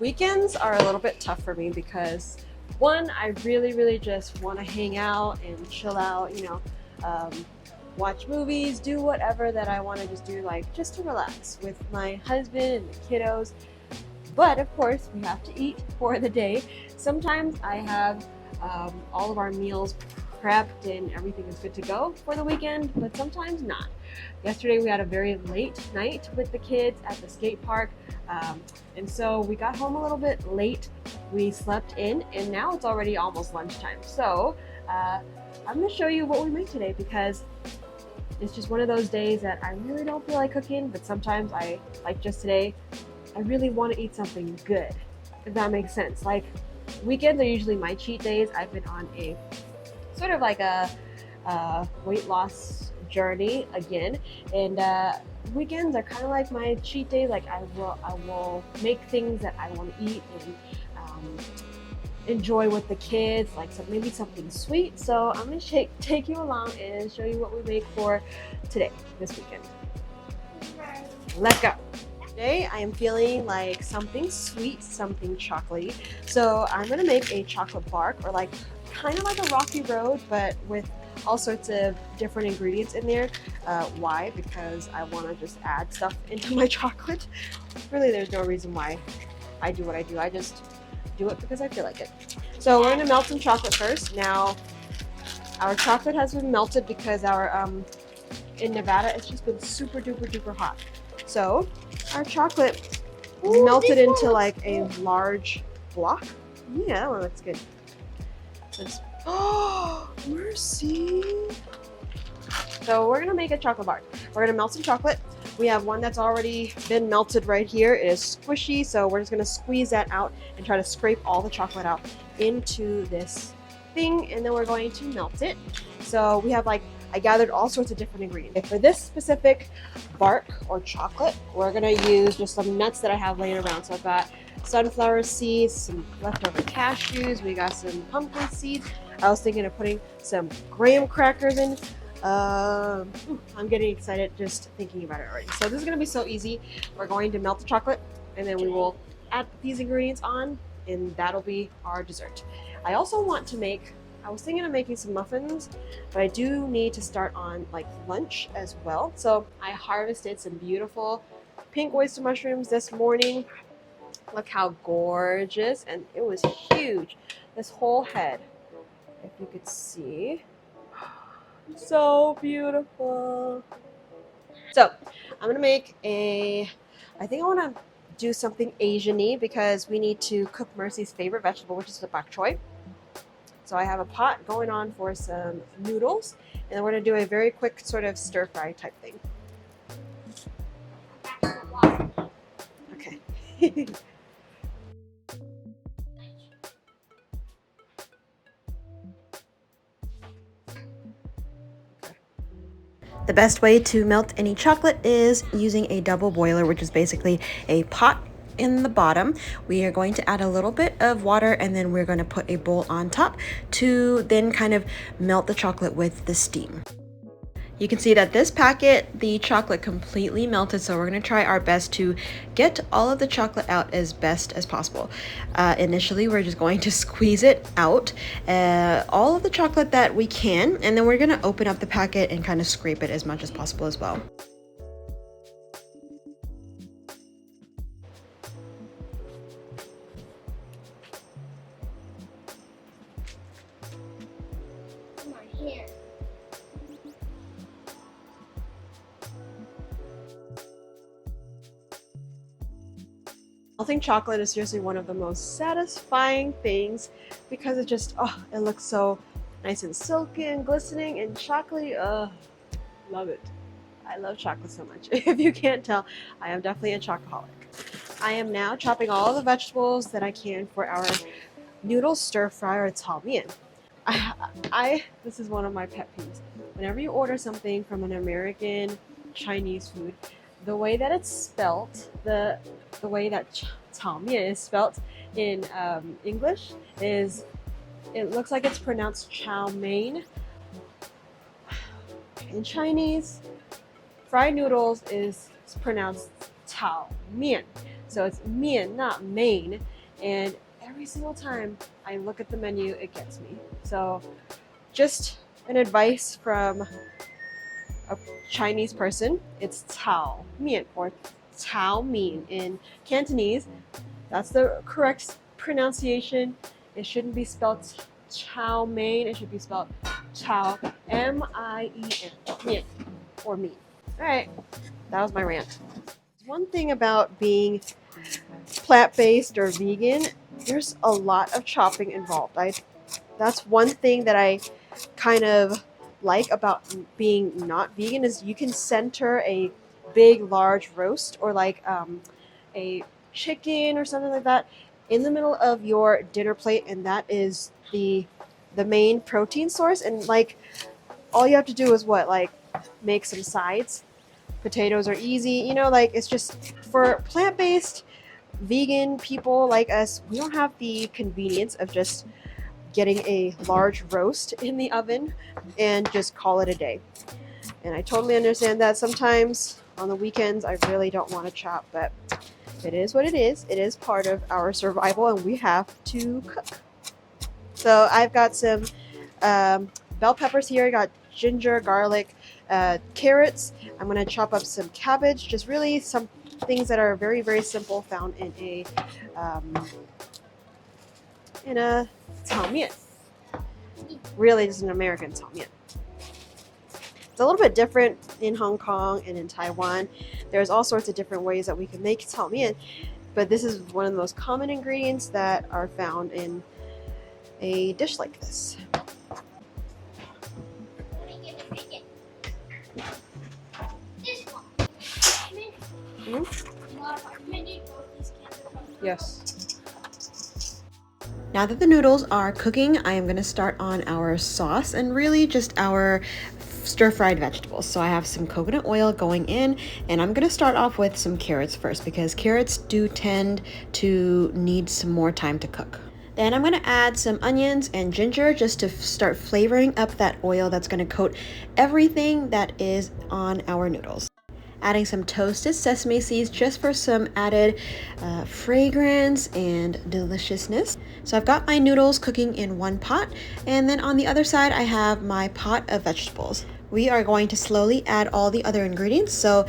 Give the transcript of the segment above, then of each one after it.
Weekends are a little bit tough for me because one, I really just want to hang out and chill out, watch movies, do whatever that I want to just do, like just to relax with my husband and the kiddos. But of course, we have to eat for the day. Sometimes I have all of our meals prepped and everything is good to go for the weekend, but sometimes not. Yesterday we had a very late night with the kids at the skate park, and so we got home a little bit late. We slept in, and now it's already almost lunchtime. So I'm going to show you what we make today because it's just one of those days that I really don't feel like cooking, but sometimes like just today, I really want to eat something good, if that makes sense. Like weekends are usually my cheat days. I've been on a sort of like a weight loss journey again, and weekends are kind of like my cheat days. Like I will make things that I want to eat and enjoy with the kids, like maybe something sweet. So I'm gonna take you along and show you what we make for today, this weekend. Let's go. Today I am feeling like something sweet, something chocolatey. So I'm gonna make a chocolate bark, or like kind of like a rocky road, but with all sorts of different ingredients in there. Why? Because I want to just add stuff into my chocolate. Really, there's no reason why I do what I do. I just do it because I feel like it. So we're gonna melt some chocolate first. Now, our chocolate has been melted because in Nevada it's just been super duper hot. So our chocolate is melted into like a large block. Yeah, that one looks good. Oh, mercy. So we're gonna make a chocolate bar. We're gonna melt some chocolate. We have one that's already been melted right here. It is squishy, so we're just gonna squeeze that out and try to scrape all the chocolate out into this thing, and then we're going to melt it. So we have I gathered all sorts of different ingredients. For this specific bark or chocolate, we're gonna use just some nuts that I have laying around. So I've got sunflower seeds, some leftover cashews, we got some pumpkin seeds. I was thinking of putting some graham crackers in. I'm getting excited just thinking about it already. So this is gonna be so easy. We're going to melt the chocolate and then we will add these ingredients on, and that'll be our dessert. I also want to I was thinking of making some muffins, but I do need to start on like lunch as well. So I harvested some beautiful pink oyster mushrooms this morning. Look how gorgeous, and it was huge. This whole head, if you could see. So beautiful. So I'm gonna make I think I wanna do something Asian-y because we need to cook Mercy's favorite vegetable, which is the bok choy. So I have a pot going on for some noodles, and then we're gonna do a very quick sort of stir fry type thing. Okay. The best way to melt any chocolate is using a double boiler, which is basically a pot in the bottom. We are going to add a little bit of water, and then we're going to put a bowl on top to then kind of melt the chocolate with the steam. You can see that this packet, the chocolate completely melted, so we're going to try our best to get all of the chocolate out as best as possible. Initially, we're just going to squeeze it out, all of the chocolate that we can, and then we're going to open up the packet and kind of scrape it as much as possible as well. Melting chocolate is seriously one of the most satisfying things because it just, it looks so nice and silky and glistening and chocolatey. Love it. I love chocolate so much. If you can't tell, I am definitely a chocoholic. I am now chopping all the vegetables that I can for our noodle stir fry, or tao mian. This is one of my pet peeves. Whenever you order something from an American Chinese food, the way that it's spelt, the way that tao mian is spelt in English is, it looks like it's pronounced chow mein. In Chinese, fried noodles is pronounced tao mian. So it's mian, not main. And every single time I look at the menu, it gets me. So just an advice from a Chinese person, it's Tao Mian or Tao Mian in Cantonese. That's the correct pronunciation. It shouldn't be spelled chow mein. It should be spelled chow, M-I-E-N, mian, or mean. All right, that was my rant. One thing about being plant-based or vegan, there's a lot of chopping involved. That's one thing that I kind of like about being not vegan is you can center a big, large roast or like a chicken or something like that in the middle of your dinner plate, and that is the main protein source. And like all you have to do is what, like make some sides. Potatoes are easy, you know, like it's just for plant-based vegan people like us, we don't have the convenience of just getting a large roast in the oven and just call it a day. And I totally understand that sometimes on the weekends I really don't want to chop, but it is what it is. It is part of our survival and we have to cook. So I've got some bell peppers here. I got ginger, garlic, carrots. I'm going to chop up some cabbage, just really some things that are very, very simple found in a tao mian. Really just an American tao mian. It's a little bit different in Hong Kong and in Taiwan. There's all sorts of different ways that we can make tao mian, but this is one of the most common ingredients that are found in a dish like this. Yes. Now that the noodles are cooking, I am going to start on our sauce and really just our stir-fried vegetables. So I have some coconut oil going in, and I'm going to start off with some carrots first because carrots do tend to need some more time to cook. Then I'm going to add some onions and ginger just to start flavoring up that oil that's going to coat everything that is on our noodles. Adding some toasted sesame seeds just for some added fragrance and deliciousness. So I've got my noodles cooking in one pot, and then on the other side I have my pot of vegetables. We are going to slowly add all the other ingredients. So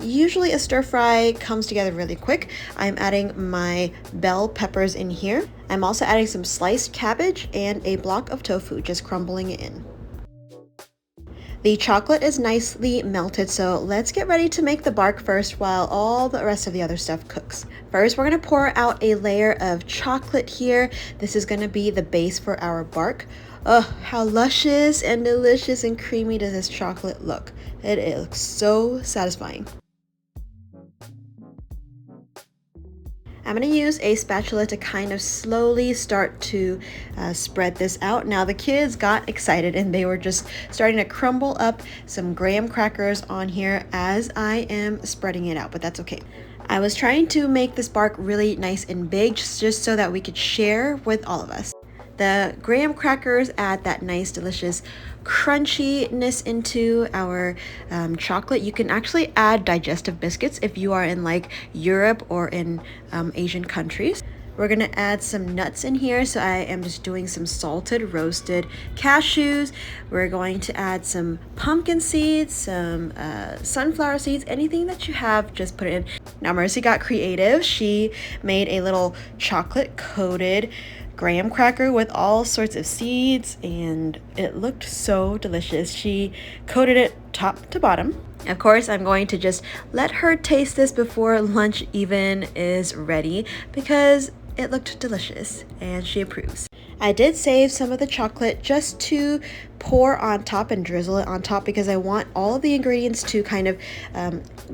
usually a stir fry comes together really quick. I'm adding my bell peppers in here. I'm also adding some sliced cabbage and a block of tofu, just crumbling it in. The chocolate is nicely melted, so let's get ready to make the bark first while all the rest of the other stuff cooks. First, we're going to pour out a layer of chocolate here. This is going to be the base for our bark. Oh, how luscious and delicious and creamy does this chocolate look. It looks so satisfying. I'm going to use a spatula to kind of slowly start to spread this out. Now the kids got excited and they were just starting to crumble up some graham crackers on here as I am spreading it out, but that's okay. I was trying to make this bark really nice and big just so that we could share with all of us. The graham crackers add that nice, delicious crunchiness into our chocolate. You can actually add digestive biscuits if you are in like Europe or in Asian countries. We're gonna add some nuts in here. So I am just doing some salted roasted cashews. We're going to add some pumpkin seeds, some sunflower seeds, anything that you have, just put it in. Now Mercy got creative. She made a little chocolate coated graham cracker with all sorts of seeds, and it looked so delicious. She coated it top to bottom. Of course, I'm going to just let her taste this before lunch even is ready because it looked delicious and she approves. I did save some of the chocolate just to pour on top and drizzle it on top because I want all of the ingredients to kind of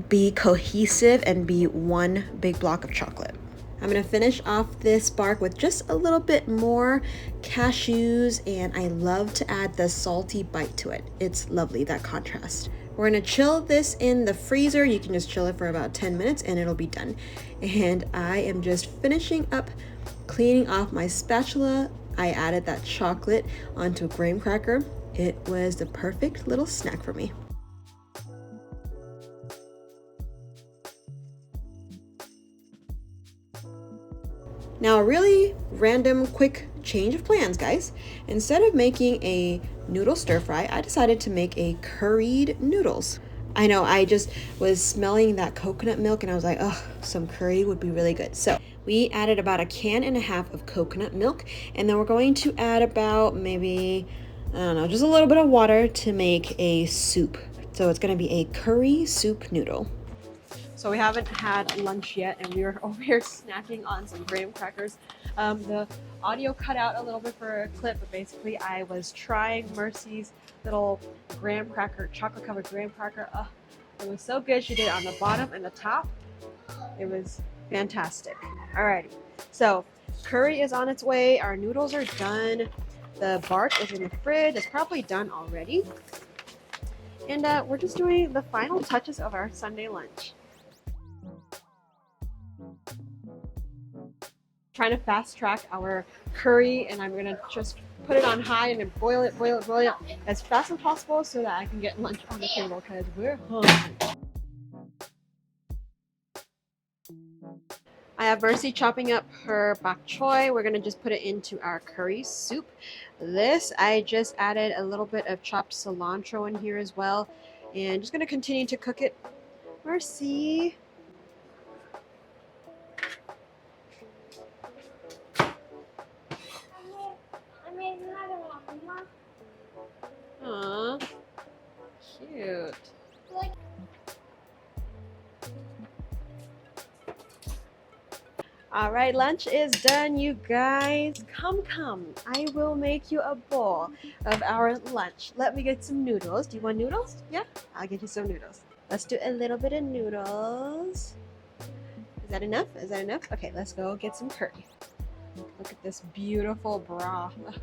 be cohesive and be one big block of chocolate. I'm going to finish off this bark with just a little bit more cashews, and I love to add the salty bite to it. It's lovely, that contrast. We're going to chill this in the freezer. You can just chill it for about 10 minutes and it'll be done. And I am just finishing up cleaning off my spatula. I added that chocolate onto a graham cracker. It was the perfect little snack for me. Now, a really random, quick change of plans, guys. Instead of making a noodle stir fry, I decided to make a curried noodles. I know, I just was smelling that coconut milk and I was like, oh, some curry would be really good. So we added about 1.5 cans of coconut milk, and then we're going to add about maybe, I don't know, just a little bit of water to make a soup. So it's gonna be a curry soup noodle. So we haven't had lunch yet, and we were over here snacking on some graham crackers. The audio cut out a little bit for a clip, but basically I was trying Mercy's little graham cracker, chocolate covered graham cracker. Oh, it was so good. She did it on the bottom and the top. It was fantastic. Alrighty, so curry is on its way. Our noodles are done. The bark is in the fridge. It's probably done already. And we're just doing the final touches of our Sunday lunch. Trying to fast track our curry, and I'm gonna just put it on high and then boil it as fast as possible so that I can get lunch on the table because we're hungry. I have Mercy chopping up her bok choy. We're gonna just put it into our curry soup. This, I just added a little bit of chopped cilantro in here as well, and just gonna continue to cook it. Mercy. Aww, cute. All right, lunch is done, you guys. Come. I will make you a bowl of our lunch. Let me get some noodles. Do you want noodles? Yeah, I'll get you some noodles. Let's do a little bit of noodles. Is that enough? Is that enough? Okay, let's go get some curry. Look at this beautiful broth. Let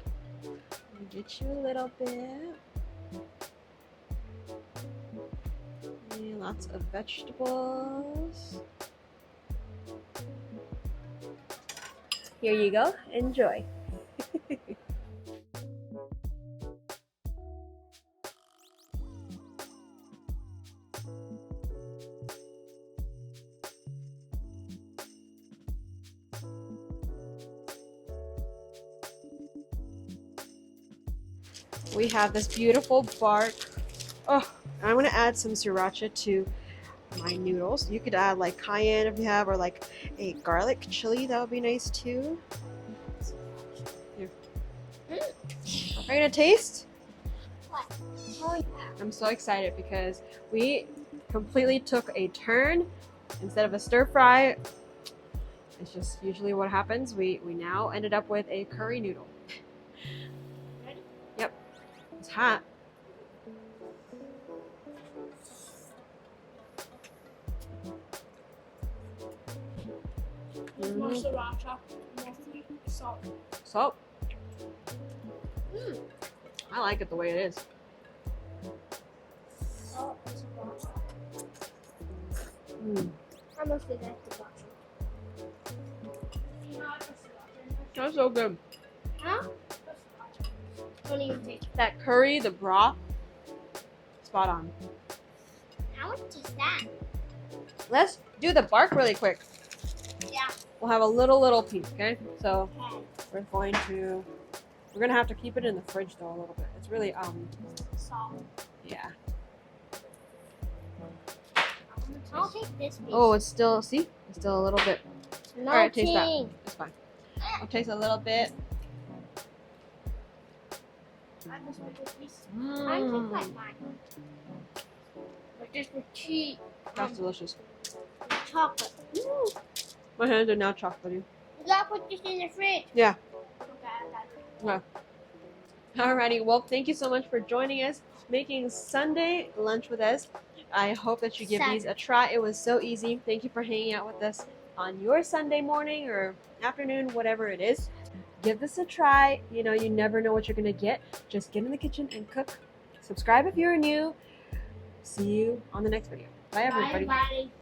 me get you a little bit. And lots of vegetables. Here you go. Enjoy. We have this beautiful bark. Oh, I'm gonna add some sriracha to my noodles. You could add like cayenne if you have, or like a garlic chili. That would be nice too. Here. Are you gonna taste? What? I'm so excited because we completely took a turn. Instead of a stir fry, it's just usually what happens. We now ended up with a curry noodle. Ready? Yep. It's hot. More sriracha, more salt. Salt. I like it the way it is. Salt and sriracha. I mostly like the sriracha. That's so good. Huh? Don't even taste. That curry, the broth, spot on. I want to taste that. Let's do the bark really quick. Yeah. We'll have a little piece, okay? So we're gonna have to keep it in the fridge though a little bit. It's really Salt. yeah. I'll take this piece. Oh, it's still, see? It's still a little bit. No, All right, taste that. King. It's fine. I'll taste a little bit. I just want this piece. I take like mine. But just with cheese. That's delicious. Chocolate. Ooh. My hands are now chocolatey. You gotta put this in the fridge. Yeah. Okay. Alrighty, well, thank you so much for joining us, making Sunday lunch with us. I hope that you give these a try. It was so easy. Thank you for hanging out with us on your Sunday morning or afternoon, whatever it is. Give this a try. You know, you never know what you're going to get. Just get in the kitchen and cook. Subscribe if you're new. See you on the next video. Bye, everybody. Bye, everybody.